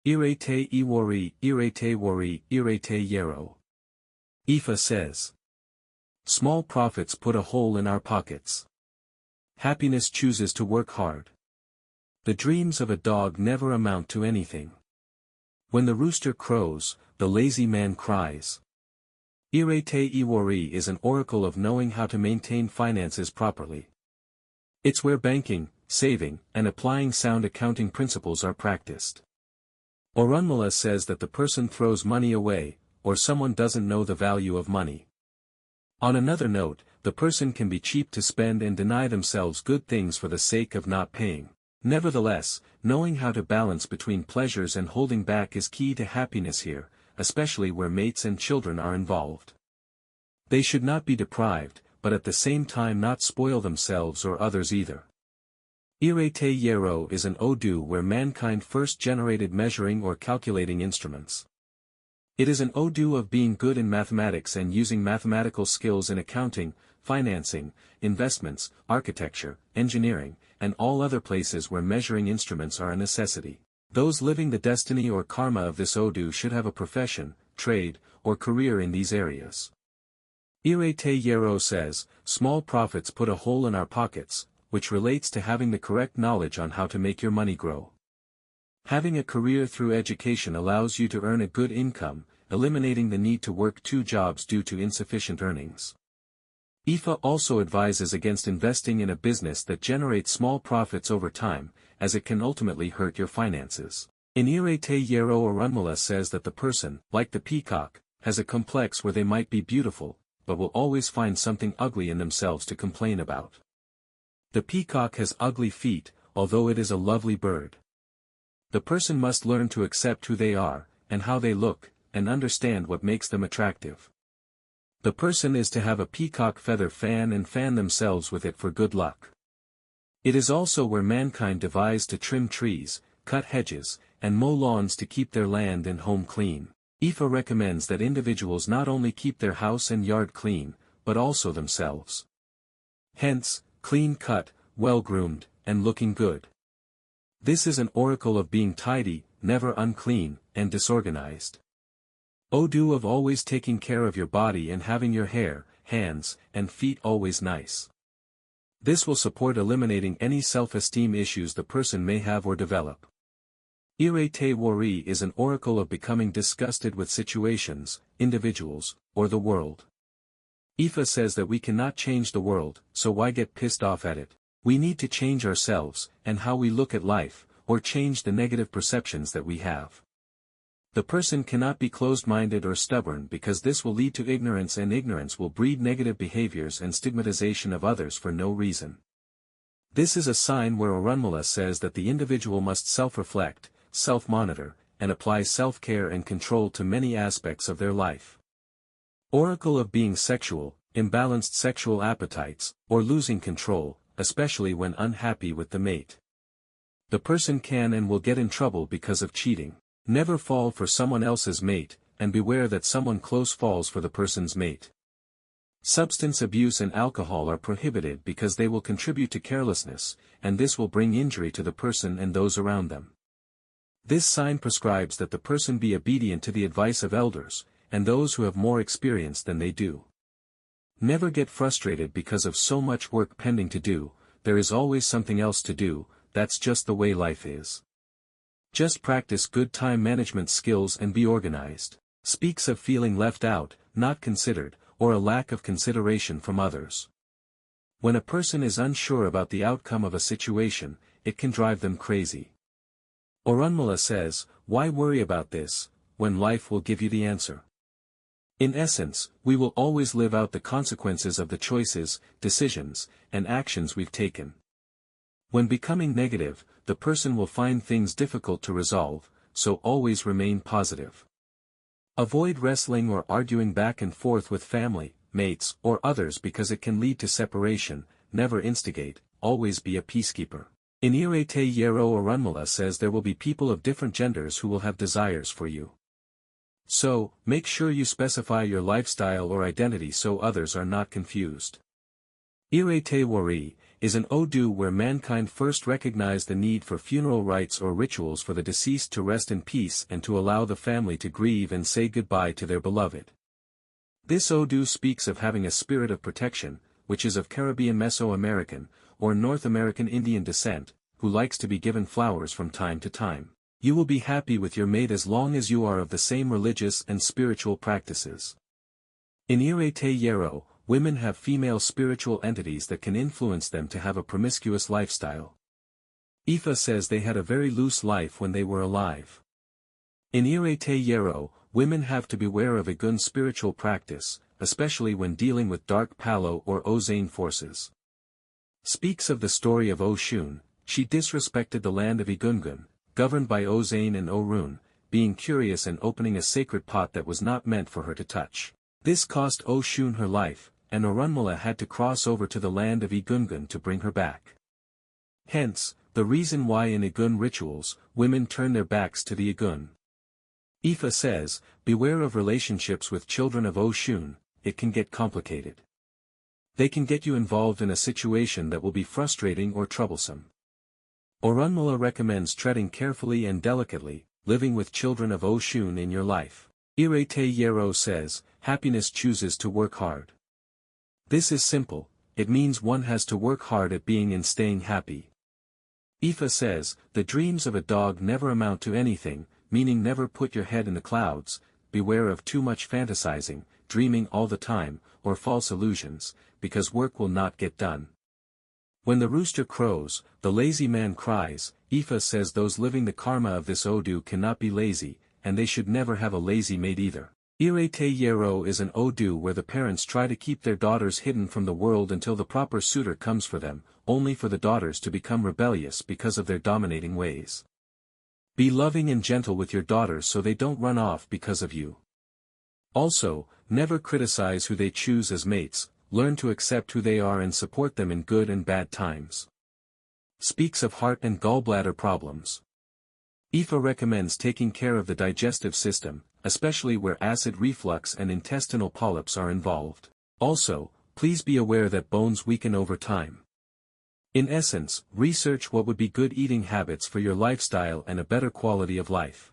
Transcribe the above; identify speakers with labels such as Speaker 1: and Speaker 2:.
Speaker 1: Irete worry, Irete Yero. Ifa says. Small profits put a hole in our pockets. Happiness chooses to work hard. The dreams of a dog never amount to anything. When the rooster crows, the lazy man cries. Irete worry is an oracle of knowing how to maintain finances properly. It's where banking, saving, and applying sound accounting principles are practiced. Orunmila says that the person throws money away, or someone doesn't know the value of money. On another note, the person can be cheap to spend and deny themselves good things for the sake of not paying. Nevertheless, knowing how to balance between pleasures and holding back is key to happiness here, especially where mates and children are involved. They should not be deprived, but at the same time not spoil themselves or others either. Irete Yero is an Odu where mankind first generated measuring or calculating instruments. It is an Odu of being good in mathematics and using mathematical skills in accounting, financing, investments, architecture, engineering, and all other places where measuring instruments are a necessity. Those living the destiny or karma of this Odu should have a profession, trade, or career in these areas. Irete Yero says, small profits put a hole in our pockets, which relates to having the correct knowledge on how to make your money grow. Having a career through education allows you to earn a good income, eliminating the need to work 2 jobs due to insufficient earnings. Ifa also advises against investing in a business that generates small profits over time, as it can ultimately hurt your finances. In Irete Yero Orunmila says that the person, like the peacock, has a complex where they might be beautiful, but will always find something ugly in themselves to complain about. The peacock has ugly feet, although it is a lovely bird. The person must learn to accept who they are, and how they look, and understand what makes them attractive. The person is to have a peacock feather fan and fan themselves with it for good luck. It is also where mankind devised to trim trees, cut hedges, and mow lawns to keep their land and home clean. Ifa recommends that individuals not only keep their house and yard clean, but also themselves. Hence, clean-cut, well-groomed, and looking good. This is an oracle of being tidy, never unclean, and disorganized. Odu of always taking care of your body and having your hair, hands, and feet always nice. This will support eliminating any self-esteem issues the person may have or develop. Irete worry is an oracle of becoming disgusted with situations, individuals, or the world. Ifa says that we cannot change the world, so why get pissed off at it? We need to change ourselves, and how we look at life, or change the negative perceptions that we have. The person cannot be closed-minded or stubborn because this will lead to ignorance, and ignorance will breed negative behaviors and stigmatization of others for no reason. This is a sign where Orunmila says that the individual must self-reflect, self-monitor, and apply self-care and control to many aspects of their life. Oracle of being sexual, imbalanced sexual appetites, or losing control, especially when unhappy with the mate. The person can and will get in trouble because of cheating. Never fall for someone else's mate, and beware that someone close falls for the person's mate. Substance abuse and alcohol are prohibited because they will contribute to carelessness, and this will bring injury to the person and those around them. This sign prescribes that the person be obedient to the advice of elders, and those who have more experience than they do. Never get frustrated because of so much work pending to do, there is always something else to do, that's just the way life is. Just practice good time management skills and be organized. Speaks of feeling left out, not considered, or a lack of consideration from others. When a person is unsure about the outcome of a situation, it can drive them crazy. Orunmila says, why worry about this, when life will give you the answer? In essence, we will always live out the consequences of the choices, decisions, and actions we've taken. When becoming negative, the person will find things difficult to resolve, so always remain positive. Avoid wrestling or arguing back and forth with family, mates, or others because it can lead to separation. Never instigate, always be a peacekeeper. In Irete Yero Orunmila says there will be people of different genders who will have desires for you. So, make sure you specify your lifestyle or identity so others are not confused. Irete worry, is an Odu where mankind first recognized the need for funeral rites or rituals for the deceased to rest in peace and to allow the family to grieve and say goodbye to their beloved. This Odu speaks of having a spirit of protection, which is of Caribbean Mesoamerican, or North American Indian descent, who likes to be given flowers from time to time. You will be happy with your mate as long as you are of the same religious and spiritual practices. In Irete Yero, women have female spiritual entities that can influence them to have a promiscuous lifestyle. Ifa says they had a very loose life when they were alive. In Irete Yero, women have to beware of Igun spiritual practice, especially when dealing with dark Palo or Ozane forces. Speaks of the story of Oshun. She disrespected the land of Igungun, governed by Ozane and Orun, being curious and opening a sacred pot that was not meant for her to touch. This cost Oshun her life, and Orunmila had to cross over to the land of Igungun to bring her back. Hence, the reason why in Igun rituals, women turn their backs to the Igun. Ifa says, beware of relationships with children of Oshun, it can get complicated. They can get you involved in a situation that will be frustrating or troublesome. Orunmila recommends treading carefully and delicately, living with children of Oshun in your life. Irete Yero says, happiness chooses to work hard. This is simple, it means one has to work hard at being and staying happy. Ifa says, the dreams of a dog never amount to anything, meaning never put your head in the clouds, beware of too much fantasizing, dreaming all the time, or false illusions, because work will not get done. When the rooster crows, the lazy man cries. Ifa says those living the karma of this Odu cannot be lazy, and they should never have a lazy mate either. Irete Yero is an Odu where the parents try to keep their daughters hidden from the world until the proper suitor comes for them, only for the daughters to become rebellious because of their dominating ways. Be loving and gentle with your daughters so they don't run off because of you. Also, never criticize who they choose as mates, learn to accept who they are and support them in good and bad times. Speaks of heart and gallbladder problems. Ifa recommends taking care of the digestive system, especially where acid reflux and intestinal polyps are involved. Also, please be aware that bones weaken over time. In essence, research what would be good eating habits for your lifestyle and a better quality of life.